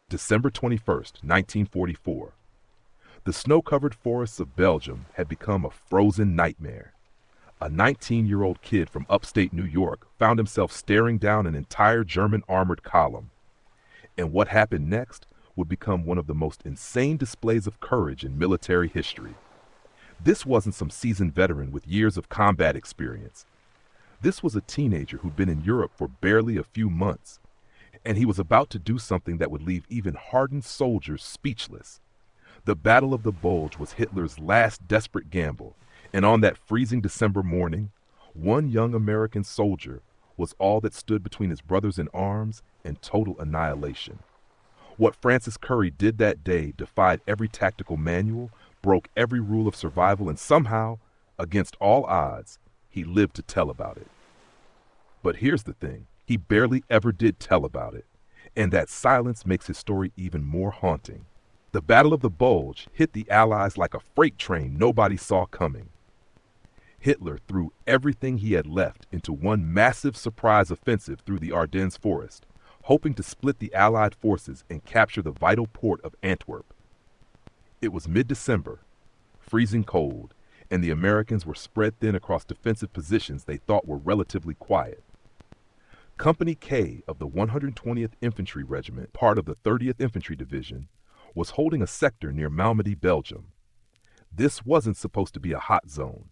December 21st, 1944. The snow-covered forests of Belgium had become a frozen nightmare. A 19-year-old kid from upstate New York found himself staring down an entire German armored column. And what happened next would become one of the most insane displays of courage in military history. This wasn't some seasoned veteran with years of combat experience. This was a teenager who'd been in Europe for barely a few months, and he was about to do something that would leave even hardened soldiers speechless. The Battle of the Bulge was Hitler's last desperate gamble, and on that freezing December morning, one young American soldier was all that stood between his brothers in arms and total annihilation. What Francis Currey did that day defied every tactical manual, broke every rule of survival, and somehow, against all odds, he lived to tell about it. But here's the thing, he barely ever did tell about it, and that silence makes his story even more haunting. The Battle of the Bulge hit the Allies like a freight train nobody saw coming. Hitler threw everything he had left into one massive surprise offensive through the Ardennes forest, hoping to split the Allied forces and capture the vital port of Antwerp. It was mid-December, freezing cold, and the Americans were spread thin across defensive positions they thought were relatively quiet. Company K of the 120th Infantry Regiment, part of the 30th Infantry Division, was holding a sector near Malmedy, Belgium. This wasn't supposed to be a hot zone.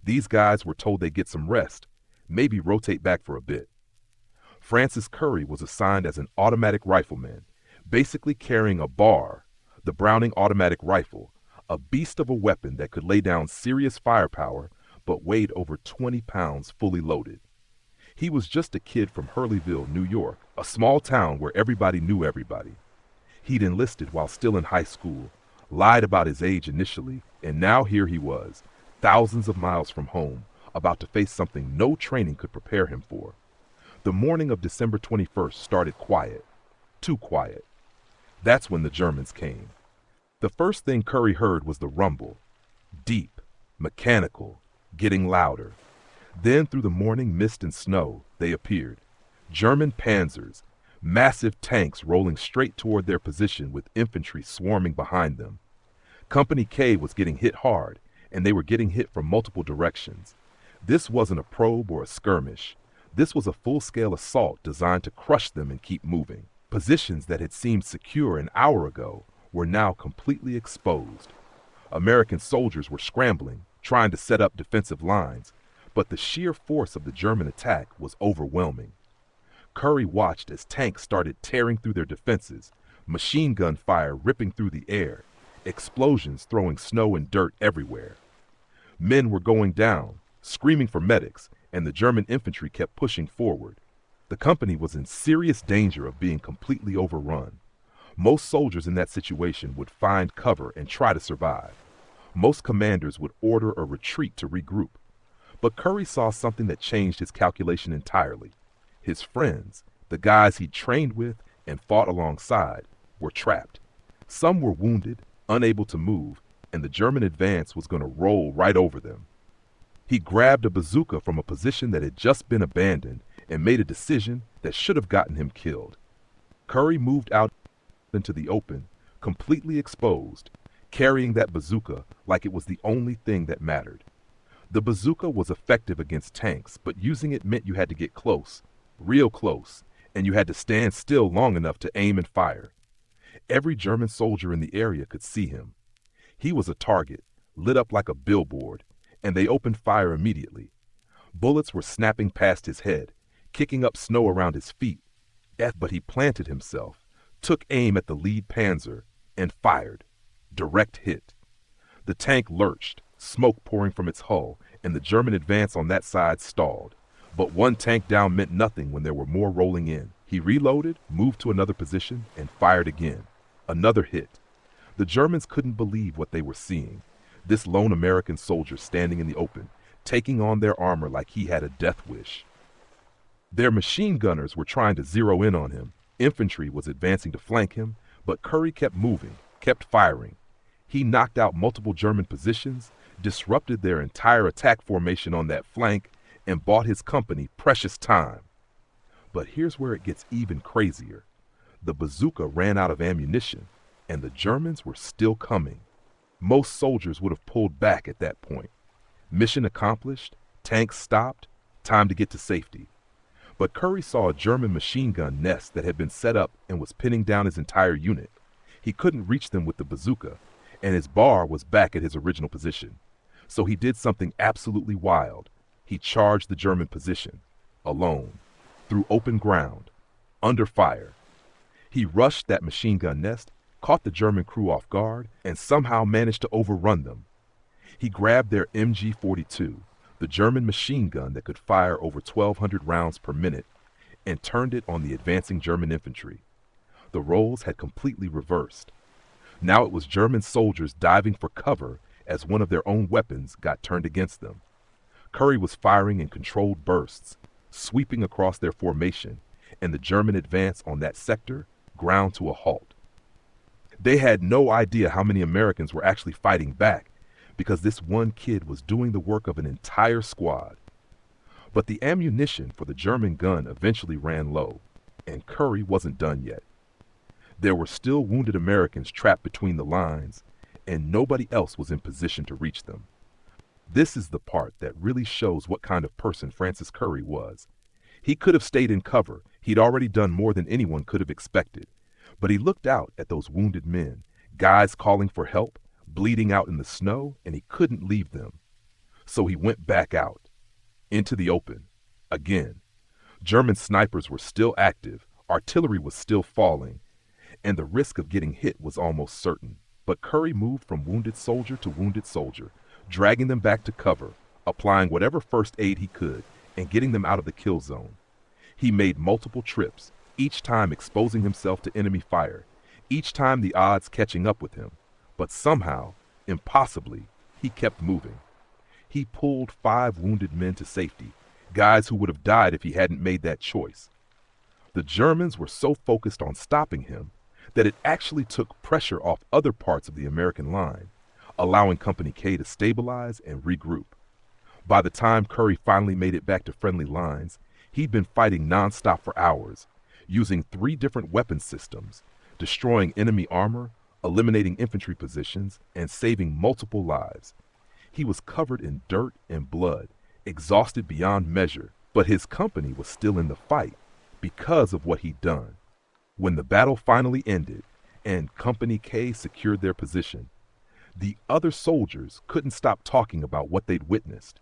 These guys were told they'd get some rest, maybe rotate back for a bit. Francis Currey was assigned as an automatic rifleman, basically carrying a bar, the Browning automatic rifle, a beast of a weapon that could lay down serious firepower but weighed over 20 pounds fully loaded. He was just a kid from Hurleyville, New York, a small town where everybody knew everybody. He'd enlisted while still in high school, lied about his age initially, and now here he was, thousands of miles from home, about to face something no training could prepare him for. The morning of December 21st started quiet, too quiet. That's when the Germans came. The first thing Currey heard was the rumble, deep, mechanical, getting louder. Then through the morning mist and snow, they appeared. German Panzers, massive tanks rolling straight toward their position with infantry swarming behind them. Company K was getting hit hard, and they were getting hit from multiple directions. This wasn't a probe or a skirmish. This was a full-scale assault designed to crush them and keep moving. Positions that had seemed secure an hour ago were now completely exposed. American soldiers were scrambling, trying to set up defensive lines, but the sheer force of the German attack was overwhelming. Currey watched as tanks started tearing through their defenses, machine gun fire ripping through the air, explosions throwing snow and dirt everywhere. Men were going down, screaming for medics, and the German infantry kept pushing forward. The company was in serious danger of being completely overrun. Most soldiers in that situation would find cover and try to survive. Most commanders would order a retreat to regroup. But Currey saw something that changed his calculation entirely. His friends, the guys he'd trained with and fought alongside, were trapped. Some were wounded, unable to move, and the German advance was going to roll right over them. He grabbed a bazooka from a position that had just been abandoned and made a decision that should have gotten him killed. Currey moved out into the open, completely exposed, carrying that bazooka like it was the only thing that mattered. The bazooka was effective against tanks, but using it meant you had to get close, real close, and you had to stand still long enough to aim and fire. Every German soldier in the area could see him. He was a target, lit up like a billboard, and they opened fire immediately. Bullets were snapping past his head, kicking up snow around his feet. But he planted himself, took aim at the lead Panzer, and fired. Direct hit. The tank lurched, smoke pouring from its hull, and the German advance on that side stalled. But one tank down meant nothing when there were more rolling in. He reloaded, moved to another position, and fired again. Another hit. The Germans couldn't believe what they were seeing. This lone American soldier standing in the open, taking on their armor like he had a death wish. Their machine gunners were trying to zero in on him. Infantry was advancing to flank him, but Currey kept moving, kept firing. He knocked out multiple German positions, disrupted their entire attack formation on that flank, and bought his company precious time. But here's where it gets even crazier. The bazooka ran out of ammunition, and the Germans were still coming. Most soldiers would have pulled back at that point. Mission accomplished, tanks stopped, time to get to safety. But Currey saw a German machine gun nest that had been set up and was pinning down his entire unit. He couldn't reach them with the bazooka, and his bar was back at his original position. So he did something absolutely wild. He charged the German position, alone, through open ground, under fire. He rushed that machine gun nest, caught the German crew off guard, and somehow managed to overrun them. He grabbed their MG-42, the German machine gun that could fire over 1,200 rounds per minute, and turned it on the advancing German infantry. The roles had completely reversed. Now it was German soldiers diving for cover as one of their own weapons got turned against them. Currey was firing in controlled bursts, sweeping across their formation, and the German advance on that sector ground to a halt. They had no idea how many Americans were actually fighting back, because this one kid was doing the work of an entire squad. But the ammunition for the German gun eventually ran low, and Currey wasn't done yet. There were still wounded Americans trapped between the lines, and nobody else was in position to reach them. This is the part that really shows what kind of person Francis Currey was. He could have stayed in cover. He'd already done more than anyone could have expected. But he looked out at those wounded men, guys calling for help, bleeding out in the snow, and he couldn't leave them. So he went back out, into the open, again. German snipers were still active, artillery was still falling, and the risk of getting hit was almost certain. But Currey moved from wounded soldier to wounded soldier, dragging them back to cover, applying whatever first aid he could, and getting them out of the kill zone. He made multiple trips, each time exposing himself to enemy fire, each time the odds catching up with him. But somehow, impossibly, he kept moving. He pulled 5 wounded men to safety, guys who would have died if he hadn't made that choice. The Germans were so focused on stopping him that it actually took pressure off other parts of the American line, allowing Company K to stabilize and regroup. By the time Currey finally made it back to friendly lines, he'd been fighting nonstop for hours, using 3 different weapon systems, destroying enemy armor, eliminating infantry positions, and saving multiple lives. He was covered in dirt and blood, exhausted beyond measure, but his company was still in the fight because of what he'd done. When the battle finally ended and Company K secured their position, the other soldiers couldn't stop talking about what they'd witnessed.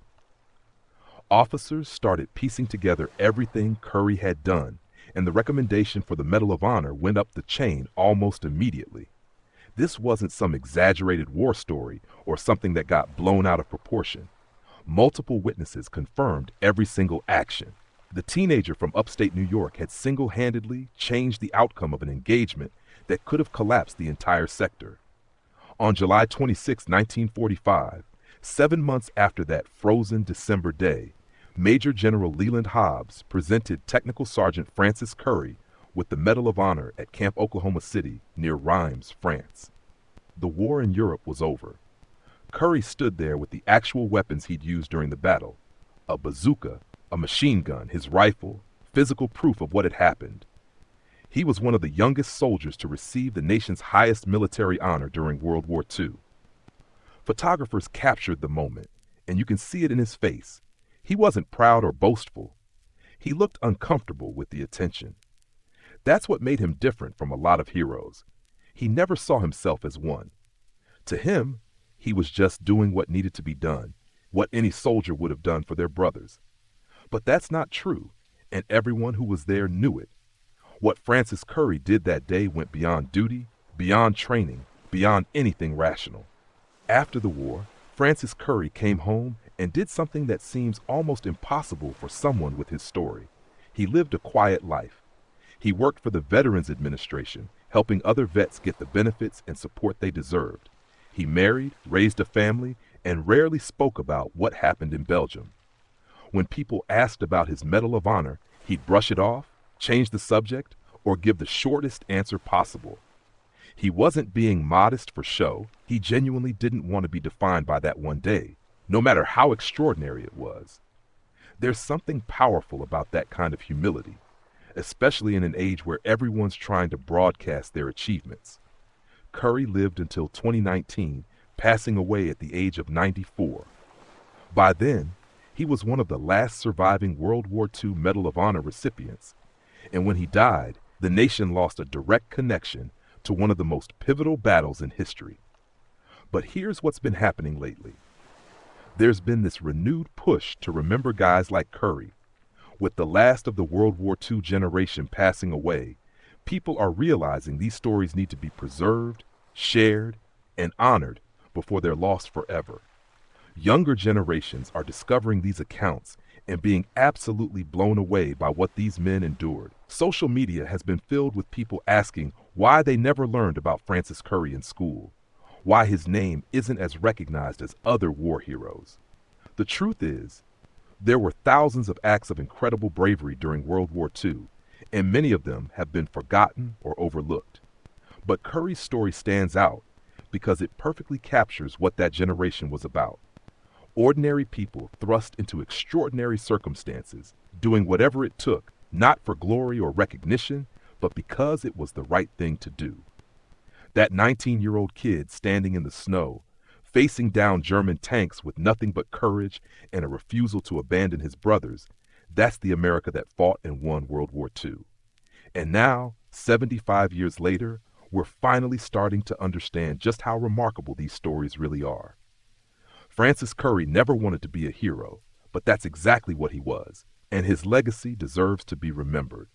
Officers started piecing together everything Currey had done, and the recommendation for the Medal of Honor went up the chain almost immediately. This wasn't some exaggerated war story or something that got blown out of proportion. Multiple witnesses confirmed every single action. The teenager from upstate New York had single-handedly changed the outcome of an engagement that could have collapsed the entire sector. On July 26, 1945, 7 months after that frozen December day, Major General Leland Hobbs presented Technical Sergeant Francis Currey with the Medal of Honor at Camp Oklahoma City near Reims, France. The war in Europe was over. Currey stood there with the actual weapons he'd used during the battle, a bazooka, a machine gun, his rifle, physical proof of what had happened. He was one of the youngest soldiers to receive the nation's highest military honor during World War II. Photographers captured the moment, and you can see it in his face. He wasn't proud or boastful. He looked uncomfortable with the attention. That's what made him different from a lot of heroes. He never saw himself as one. To him, he was just doing what needed to be done, what any soldier would have done for their brothers. But that's not true, and everyone who was there knew it. What Francis Currey did that day went beyond duty, beyond training, beyond anything rational. After the war, Francis Currey came home and did something that seems almost impossible for someone with his story. He lived a quiet life. He worked for the Veterans Administration, helping other vets get the benefits and support they deserved. He married, raised a family, and rarely spoke about what happened in Belgium. When people asked about his Medal of Honor, he'd brush it off, change the subject, or give the shortest answer possible. He wasn't being modest for show. He genuinely didn't want to be defined by that one day, no matter how extraordinary it was. There's something powerful about that kind of humility, especially in an age where everyone's trying to broadcast their achievements. Currey lived until 2019, passing away at the age of 94. By then, he was one of the last surviving World War II Medal of Honor recipients, and when he died, the nation lost a direct connection to one of the most pivotal battles in history. But here's what's been happening lately. There's been this renewed push to remember guys like Currey. With the last of the World War II generation passing away, people are realizing these stories need to be preserved, shared, and honored before they're lost forever. Younger generations are discovering these accounts and being absolutely blown away by what these men endured. Social media has been filled with people asking why they never learned about Francis Currey in school, why his name isn't as recognized as other war heroes. The truth is, there were thousands of acts of incredible bravery during World War II, and many of them have been forgotten or overlooked. But Currey's story stands out because it perfectly captures what that generation was about. Ordinary people thrust into extraordinary circumstances, doing whatever it took, not for glory or recognition, but because it was the right thing to do. That 19-year-old kid standing in the snow, facing down German tanks with nothing but courage and a refusal to abandon his brothers, that's the America that fought and won World War II. And now, 75 years later, we're finally starting to understand just how remarkable these stories really are. Francis Currey never wanted to be a hero, but that's exactly what he was, and his legacy deserves to be remembered.